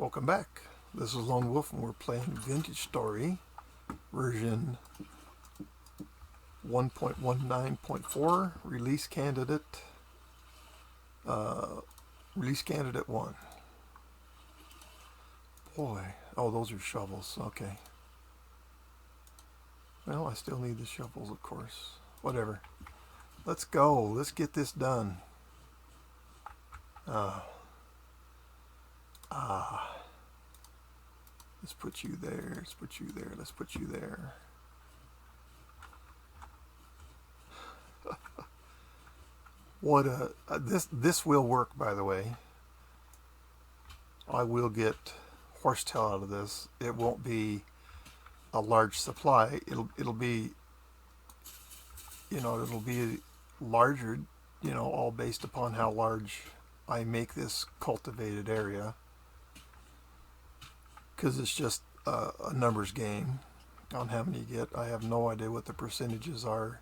Welcome back. This is Lone Wolf and we're playing Vintage Story version 1.19.4 release candidate 1. Boy, oh, those are shovels. Okay. Well, I still need the shovels, of course. Whatever. Let's go. Let's get this done. Let's put you there. Let's put you there. Let's put you there. What this will work, by the way. I will get horsetail out of this. It won't be a large supply. It'll be it'll be larger, all based upon how large I make this cultivated area, because it's just a numbers game on how many you get. I have no idea what the percentages are.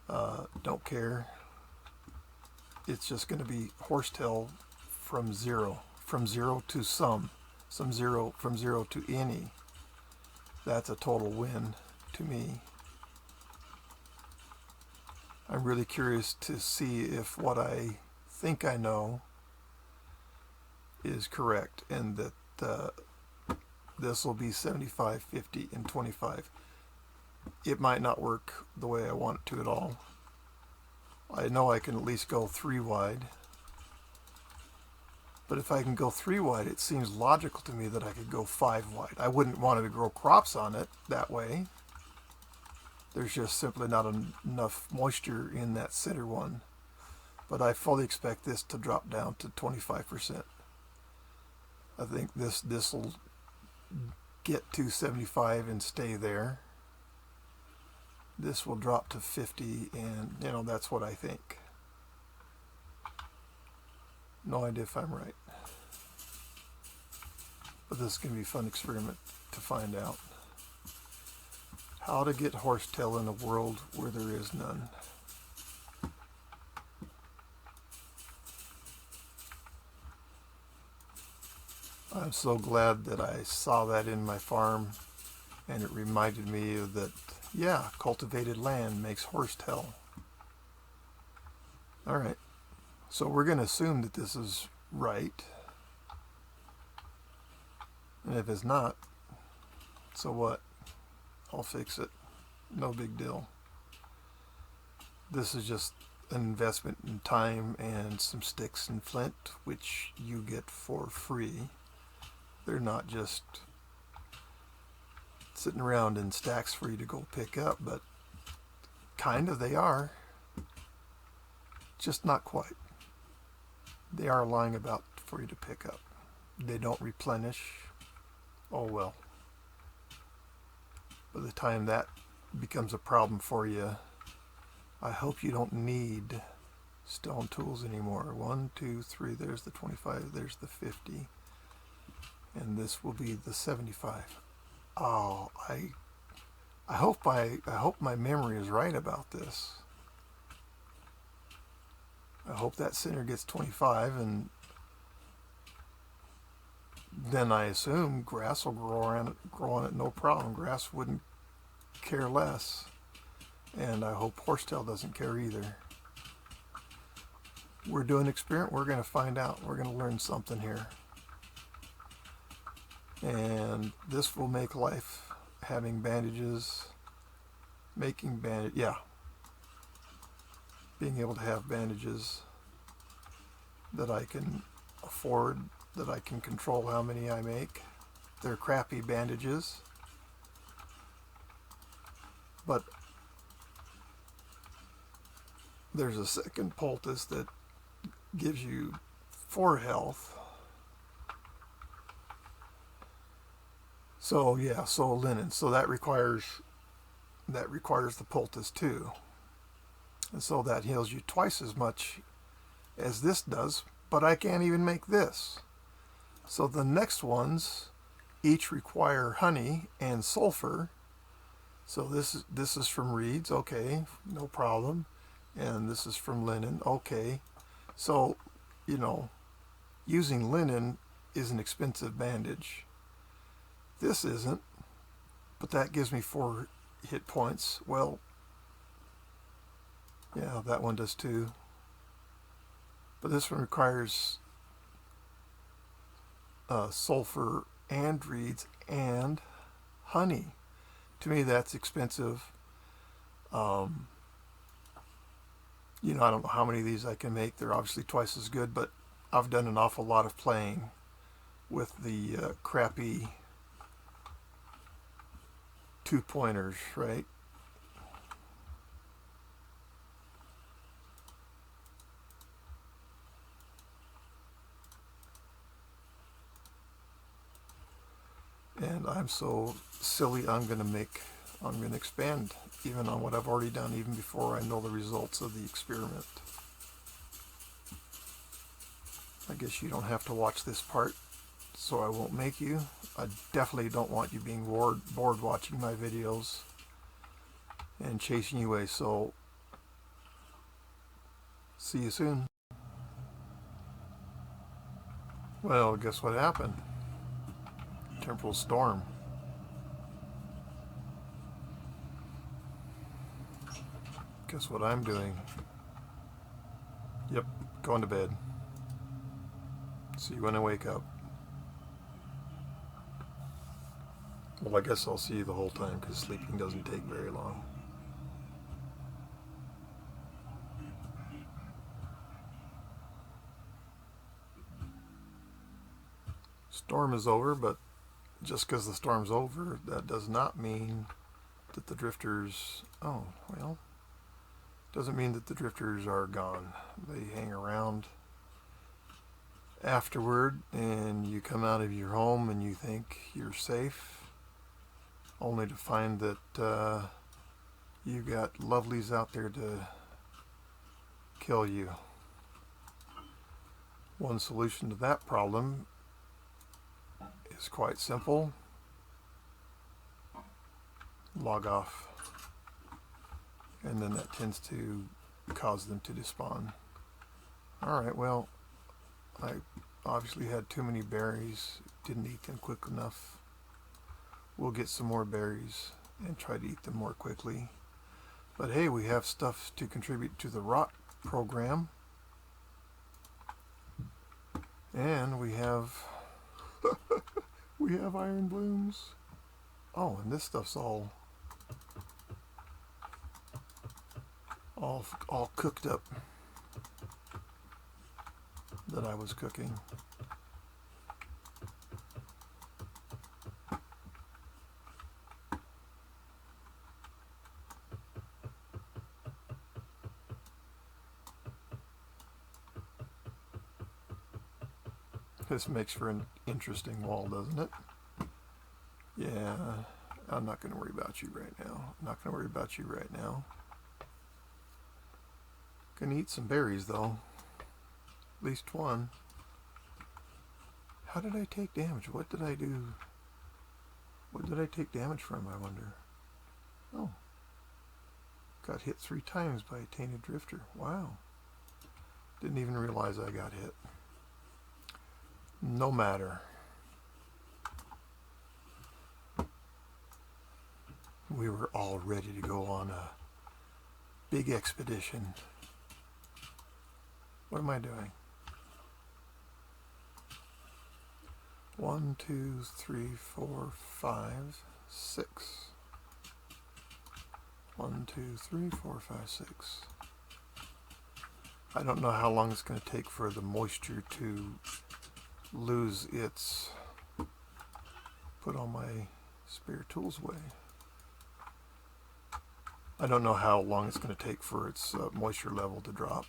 Don't care. It's just going to be horsetail from zero to some zero, from zero to any. That's a total win to me. I'm really curious to see if what I think I know is correct, and that this will be 75, 50, and 25. It might not work the way I want it to at all. I know I can at least go 3 wide. But if I can go 3 wide, it seems logical to me that I could go 5 wide. I wouldn't want to grow crops on it that way. There's just simply not enough moisture in that center one. But I fully expect this to drop down to 25%. I think this will get to 75 and stay there. This will drop to 50, and that's what I think. No idea if I'm right. But this is going to be a fun experiment to find out. How to get horsetail in a world where there is none. I'm so glad that I saw that in my farm, and it reminded me that, yeah, cultivated land makes horsetail. All right, so we're going to assume that this is right, and if it's not, so what? I'll fix it. No big deal. This is just an investment in time and some sticks and flint, which you get for free. They're not just sitting around in stacks for you to go pick up, but kind of they are. Just not quite. They are lying about for you to pick up. They don't replenish. Oh well. By the time that becomes a problem for you, I hope you don't need stone tools anymore. 1, 2, 3, there's the 25, there's the 50. And this will be the 75. Oh, I hope my memory is right about this. I hope that center gets 25, and then I assume grass will grow on it no problem. Grass wouldn't care less, and I hope horsetail doesn't care either. We're doing an experiment. We're going to find out. We're going to learn something here. And this will make life, having bandages, being able to have bandages that I can afford, that I can control how many I make. They're crappy bandages, but there's a second poultice that gives you 4 health. So yeah, so linen. So that requires the poultice too. And so that heals you twice as much as this does, but I can't even make this. So the next ones each require honey and sulfur. So this is from reeds, okay, no problem. And this is from linen, okay. So, using linen is an expensive bandage. This isn't, but that gives me 4 hit points. Well, yeah, that one does too. But this one requires sulfur and reeds and honey. To me, that's expensive. You know, I don't know how many of these I can make. They're obviously twice as good, but I've done an awful lot of playing with the crappy 2-pointers, right? And I'm so silly, I'm going to expand even on what I've already done, even before I know the results of the experiment. I guess you don't have to watch this part, so I won't make you. I definitely don't want you being bored watching my videos and chasing you away, so see you soon. Well, guess what happened? Temporal storm. Guess what I'm doing? Yep, going to bed. See you when I wake up. Well, I guess I'll see you the whole time because sleeping doesn't take very long. Storm is over, but just because the storm's over, that does not mean that the drifters, doesn't mean that the drifters are gone. They hang around afterward, and you come out of your home and you think you're safe, only to find that you've got lovelies out there to kill you. One solution to that problem is quite simple. Log off. And then that tends to cause them to despawn. Alright, well, I obviously had too many berries, didn't eat them quick enough. We'll get some more berries and try to eat them more quickly. But hey, we have stuff to contribute to the rot program. And we have we have iron blooms. Oh, and this stuff's all cooked up that I was cooking. This makes for an interesting wall, doesn't it? Yeah, I'm not going to worry about you right now. I'm not going to worry about you right now. Gonna eat some berries though. At least one. How did I take damage? What did I do? What did I take damage from, I wonder? Oh. Got hit 3 times by a tainted drifter. Wow. Didn't even realize I got hit. No matter. We were all ready to go on a big expedition. What am I doing? 1, 2, 3, 4, 5, 6. 1, 2, 3, 4, 5, 6. I don't know how long it's going to take for the moisture to lose its... Put all my spare tools away. I don't know how long it's going to take for its moisture level to drop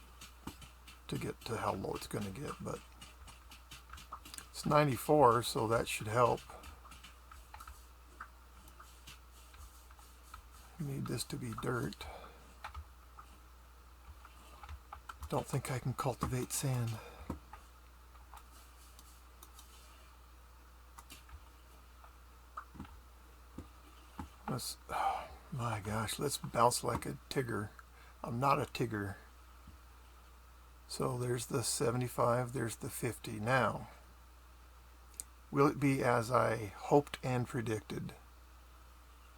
to get to how low it's going to get, but it's 94, so that should help. Need this to be dirt. Don't think I can cultivate sand. Let's, oh my gosh, let's bounce like a Tigger. I'm not a Tigger. So there's the 75, there's the 50. Now, Will it be as I hoped and predicted?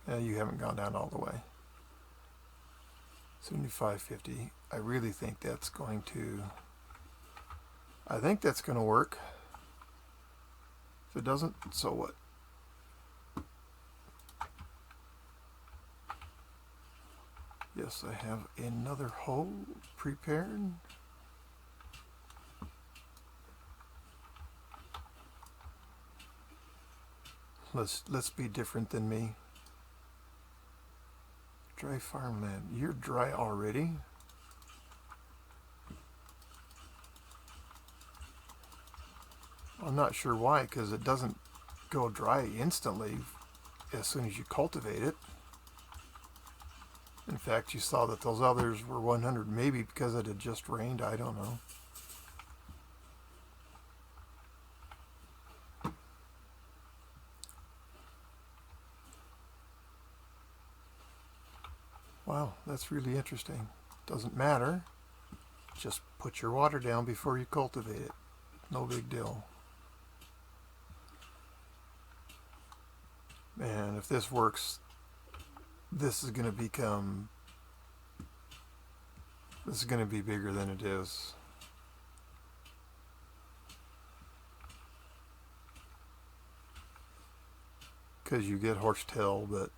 You haven't gone down all the way. 75.50. I really think that's going to... I think that's going to work. If it doesn't, so what? Yes, I have another hole prepared. Let's be different than me. Dry farmland. You're dry already? I'm not sure why, because it doesn't go dry instantly as soon as you cultivate it. In fact, you saw that those others were 100, maybe because it had just rained, I don't know. Wow, that's really interesting. Doesn't matter. Just put your water down before you cultivate it. No big deal. And if this works, this is going to be bigger than it is. Because you get horsetail, but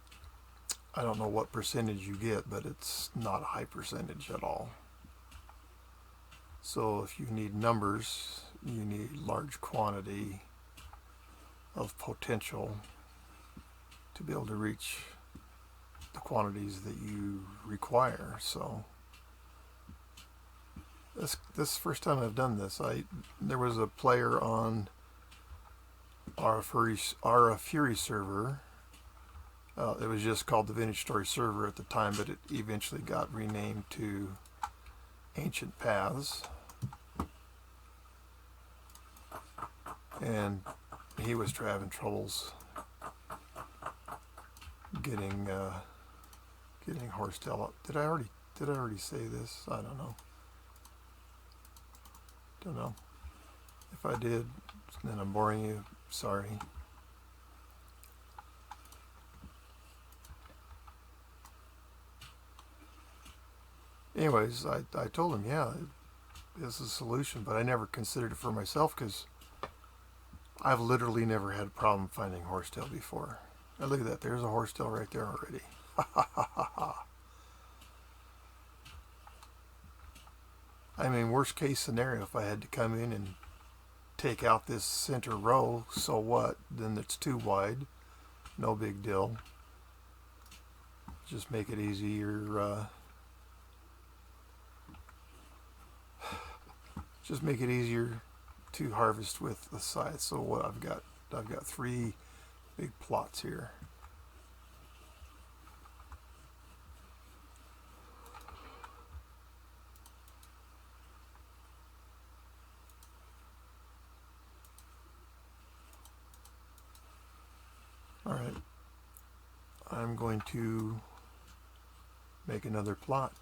I don't know what percentage you get, but it's not a high percentage at all. So if you need numbers, you need large quantity of potential to be able to reach the quantities that you require. So this is the first time I've done this. There was a player on our Fury server. It was just called the Vintage Story server at the time, but it eventually got renamed to Ancient Paths. And he was having troubles getting horsetail up. Did I already say this? I don't know. Don't know. If I did, then I'm boring you. Sorry. Anyways, I told him, yeah, it's a solution, but I never considered it for myself because I've literally never had a problem finding horsetail before. Now look at that, there's a horsetail right there already. Ha ha ha ha ha. I mean, worst case scenario, if I had to come in and take out this center row, so what? Then it's too wide. No big deal. Just make it easier. Just make it easier to harvest with the scythe. So what I've got 3 big plots here. All right, I'm going to make another plot.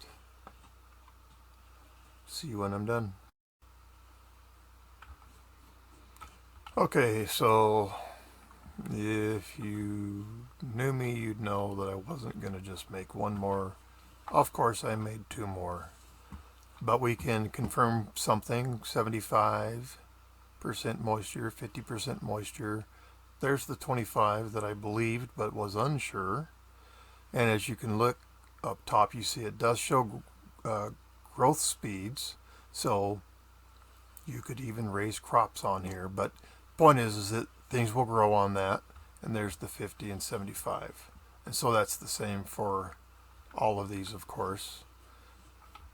See you when I'm done. Okay, so if you knew me, you'd know that I wasn't going to just make one more. Of course, I made 2 more. But we can confirm something, 75% moisture, 50% moisture. There's the 25 that I believed but was unsure. And as you can look up top, you see it does show growth speeds. So you could even raise crops on here. But point is that things will grow on that. And there's the 50 and 75. And so that's the same for all of these, of course.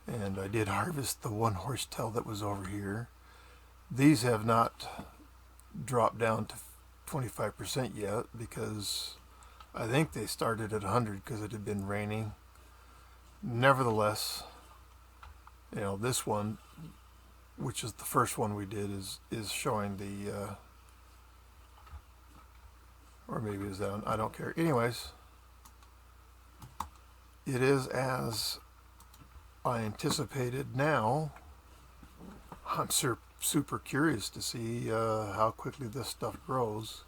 And I did harvest the 1 horsetail that was over here. These have not dropped down to 25% yet because I think they started at 100 because it had been raining. Nevertheless, you know, this one, which is the first one we did, is showing the or maybe it's down, I don't care. Anyways, it is as I anticipated now. I'm super curious to see how quickly this stuff grows.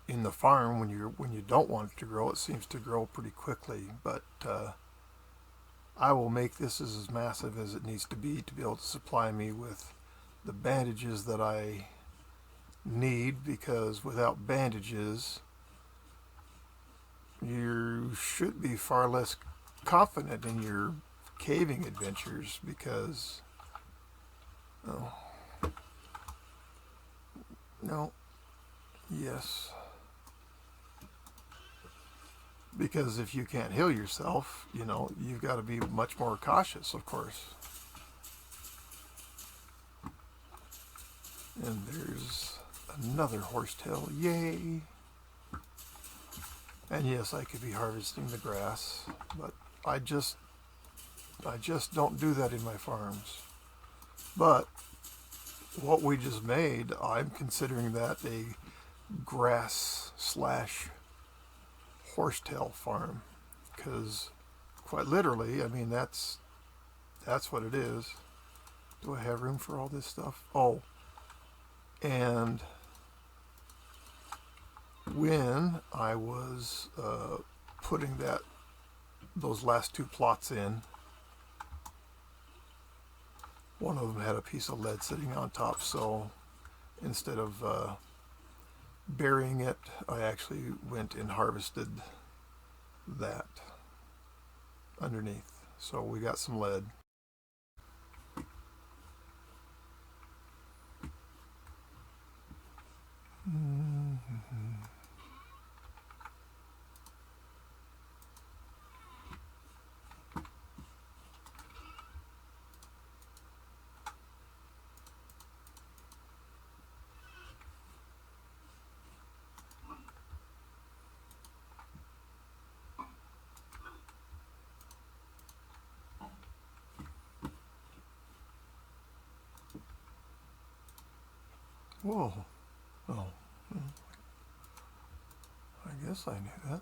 In the farm, when you don't want it to grow, it seems to grow pretty quickly. But I will make this as massive as it needs to be able to supply me with the bandages that I need, because without bandages you should be far less confident in your caving adventures, because because if you can't heal yourself, you've got to be much more cautious, of course. And there's another horsetail, yay! And yes, I could be harvesting the grass, but I just don't do that in my farms. But what we just made, I'm considering that a grass / horsetail farm, because quite literally, I mean, that's what it is. Do I have room for all this stuff? Oh, and when I was putting those last two plots in, one of them had a piece of lead sitting on top, so instead of burying it, I actually went and harvested that underneath. So we got some lead. Whoa. Oh. I guess I knew that.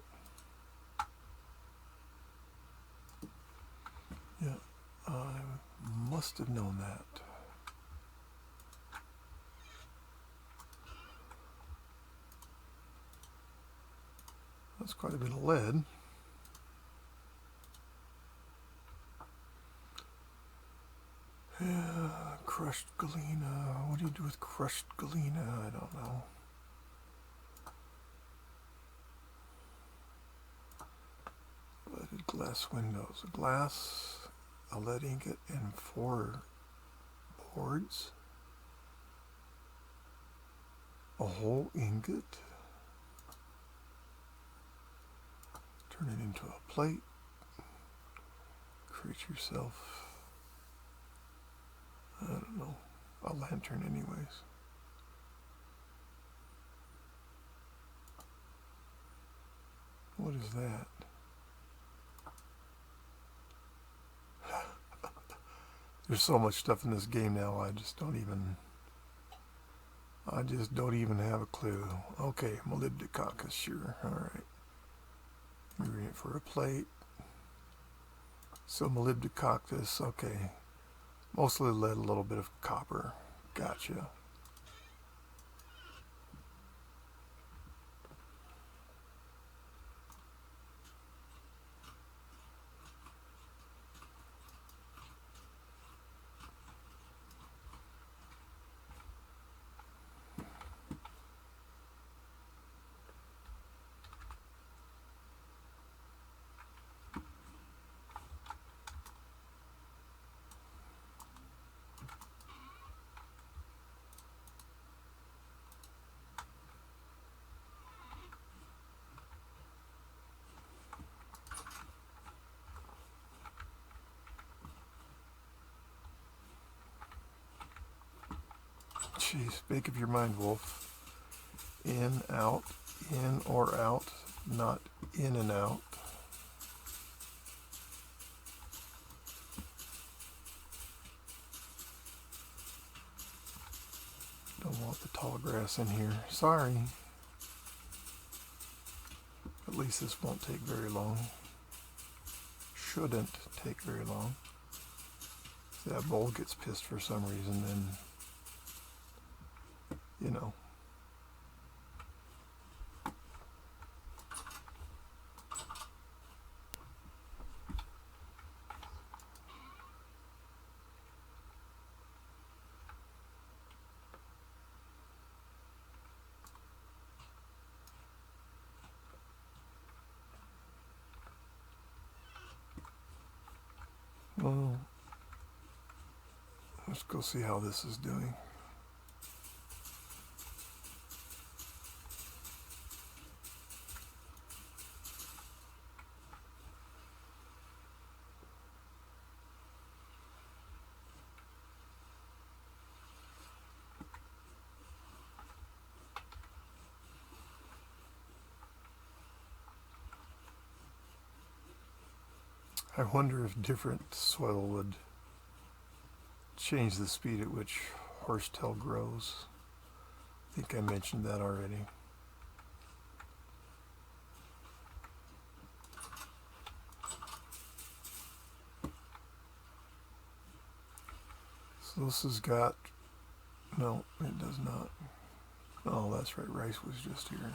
Yeah, I must have known that. That's quite a bit of lead. Yeah, crushed galena. What do you do with crushed galena? I don't know. Leaded glass windows. A glass, a lead ingot, and 4 boards. A whole ingot. Turn it into a plate. Create yourself, I don't know, a lantern anyways. What is that? There's so much stuff in this game now, I just don't even have a clue. Okay, molybdenum, sure, alright. Ingredient for a plate. So molybdenum, okay. Mostly lead, a little bit of copper. Gotcha. Jeez, make up your mind, Wolf. In, out, in or out, not in and out. Don't want the tall grass in here. Sorry. At least this won't take very long. Shouldn't take very long. That bowl gets pissed for some reason, then, you know. Well, let's go see how this is doing. I wonder if different soil would change the speed at which horsetail grows. I think I mentioned that already. So this has got, no, it does not. Oh, that's right, rice was just here.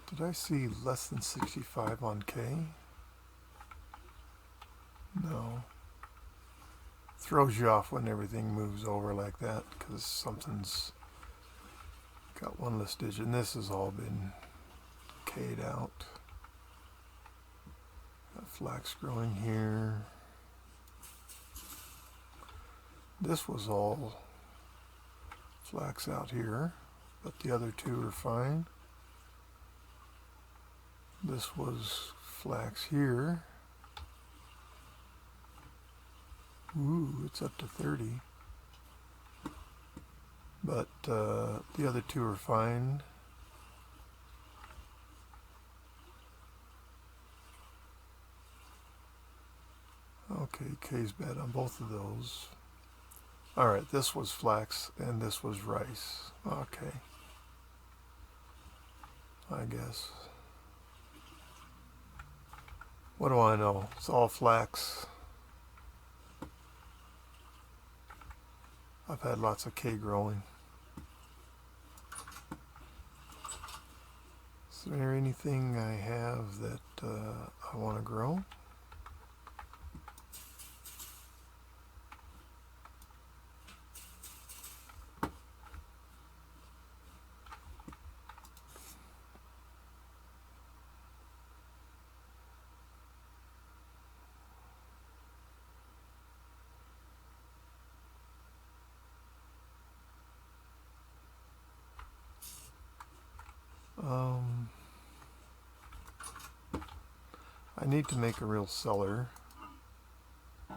Did I see less than 65 on K? No. Throws you off when everything moves over like that because something's got one less digit. And this has all been K'd out. Got flax growing here. This was all flax out here, but the other two are fine. This was flax here. Ooh, it's up to 30. But the other two are fine. Okay, K's bad on both of those. Alright, this was flax and this was rice. Okay. I guess. What do I know? It's all flax. I've had lots of K growing. Is there anything I have that I want to grow? I need to make a real cellar. I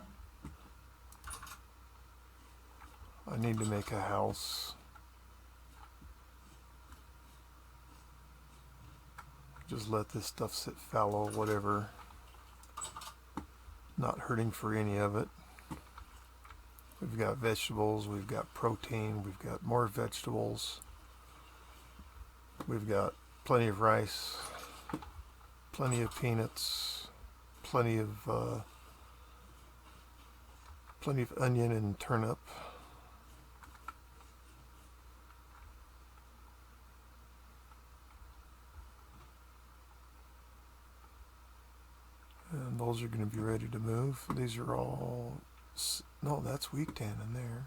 need to make a house. Just let this stuff sit fallow, whatever. Not hurting for any of it. We've got vegetables, we've got protein, we've got more vegetables. We've got plenty of rice, plenty of peanuts, plenty of onion and turnip. And those are going to be ready to move. These are all, no, that's weak tan in there.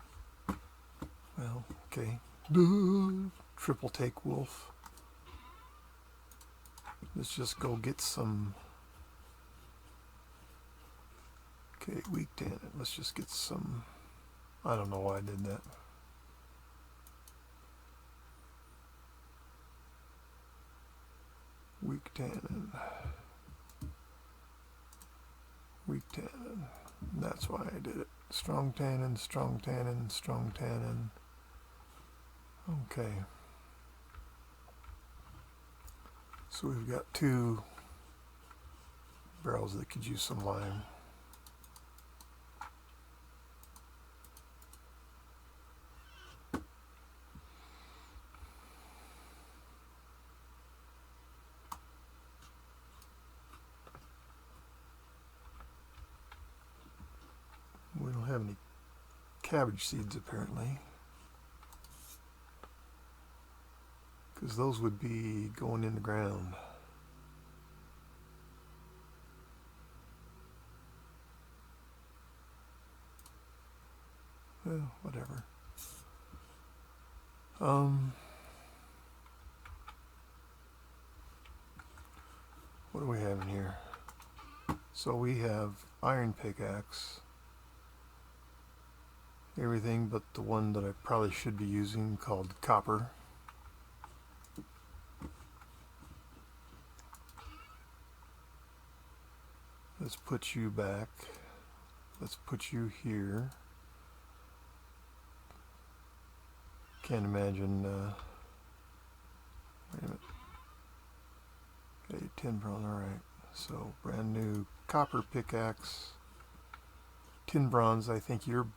Well, okay. Triple take wolf. Let's just go get some. Okay, weak tan. Let's just get some. I don't know why I did that. Weak tannin. Weak tannin. That's why I did it. Strong tannin, strong tannin, strong tannin. Okay. So we've got 2 barrels that could use some lime. have any cabbage seeds apparently, because those would be going in the ground. Well, whatever. What do we have in here? So we have iron pickaxe, everything but the one that I probably should be using, called copper. Let's put you back. Let's put you here. Can't imagine. Wait a minute. Okay, tin bronze. All right. So brand new copper pickaxe. Tin bronze. I think you're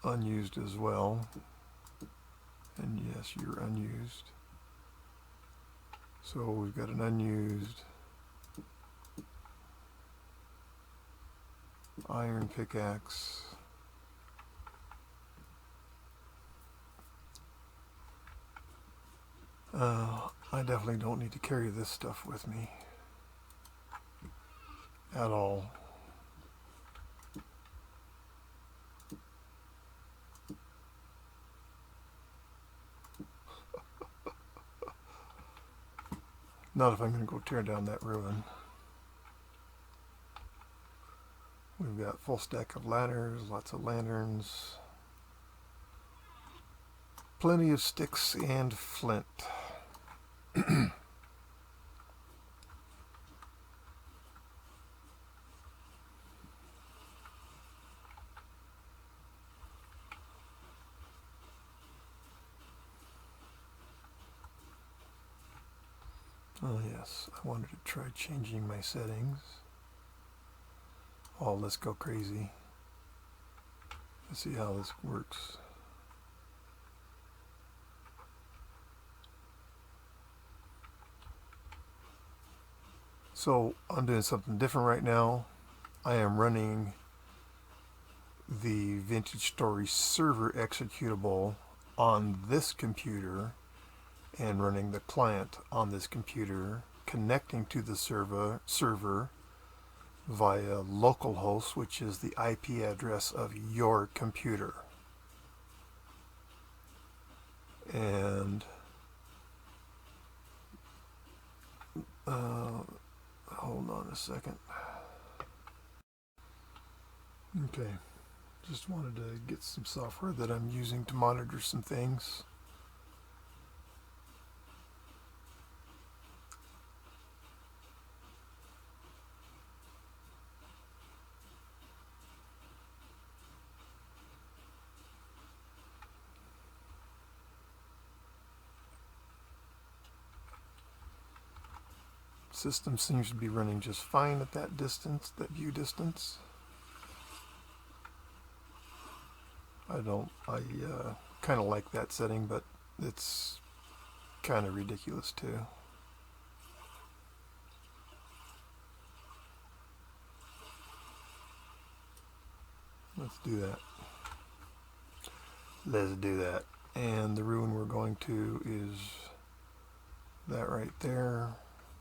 unused as well. And yes, you're unused. So we've got an unused iron pickaxe. I definitely don't need to carry this stuff with me at all. Not if I'm going to go tear down that ruin. We've got full stack of ladders, lots of lanterns, plenty of sticks and flint. Oh yes, I wanted to try changing my settings. Oh, let's go crazy. Let's see how this works. So I'm doing something different right now. I am running the Vintage Story server executable on this computer and running the client on this computer, connecting to the server via localhost, which is the IP address of your computer. And hold on a second. Okay, just wanted to get some software that I'm using to monitor some things. System seems to be running just fine at that distance, that view distance. I kind of like that setting, but it's kind of ridiculous too. Let's do that. Let's do that. And the ruin we're going to is that right there.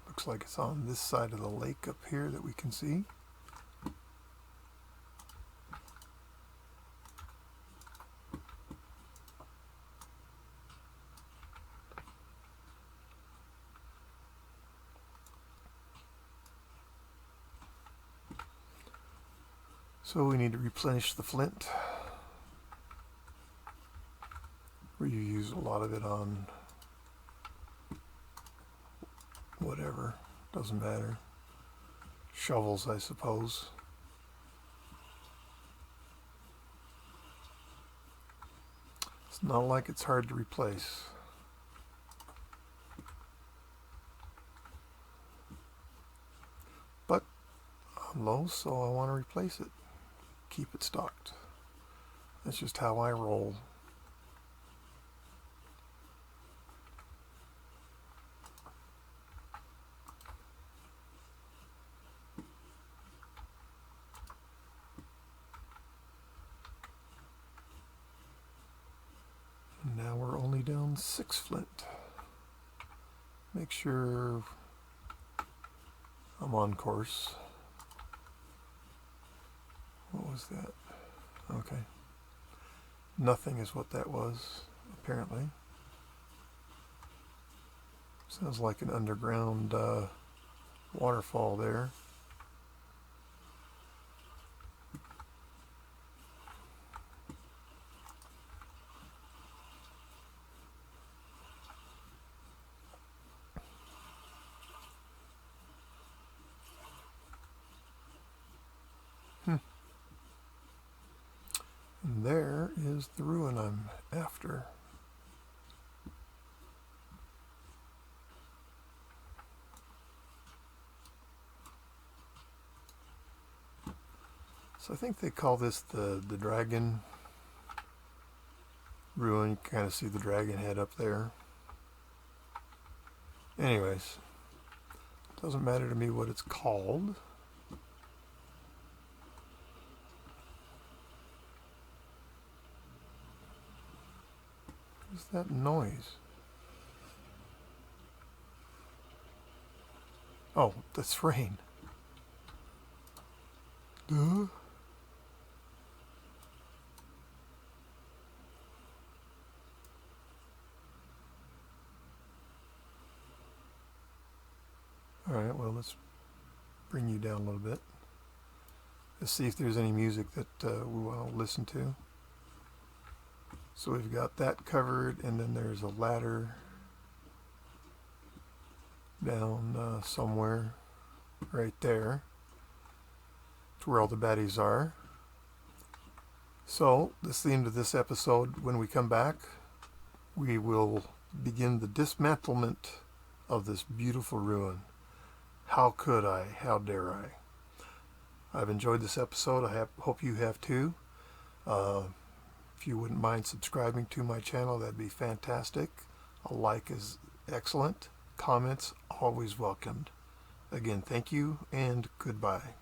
Looks like it's on this side of the lake up here that we can see. So we need to replenish the flint. We use a lot of it on whatever, doesn't matter. Shovels, I suppose. It's not like it's hard to replace. But I'm low, so I want to replace it. Keep it stocked. That's just how I roll. and 6 flint. Make sure I'm on course. What was that? Okay. Nothing is what that was, apparently. Sounds like an underground waterfall there. And there is the ruin I'm after. So I think they call this the dragon ruin. You can kind of see the dragon head up there. Anyways, doesn't matter to me what it's called. What's that noise? Oh, that's rain. Duh. Alright, well, let's bring you down a little bit. Let's see if there's any music that we want to listen to. So we've got that covered, and then there's a ladder down somewhere right there to where all the baddies are. So that's the end of this episode. When we come back, we will begin the dismantlement of this beautiful ruin. How could I? How dare I? I've enjoyed this episode. I hope you have too. If you wouldn't mind subscribing to my channel, that'd be fantastic. A like is excellent. Comments always welcomed. Again, thank you and goodbye.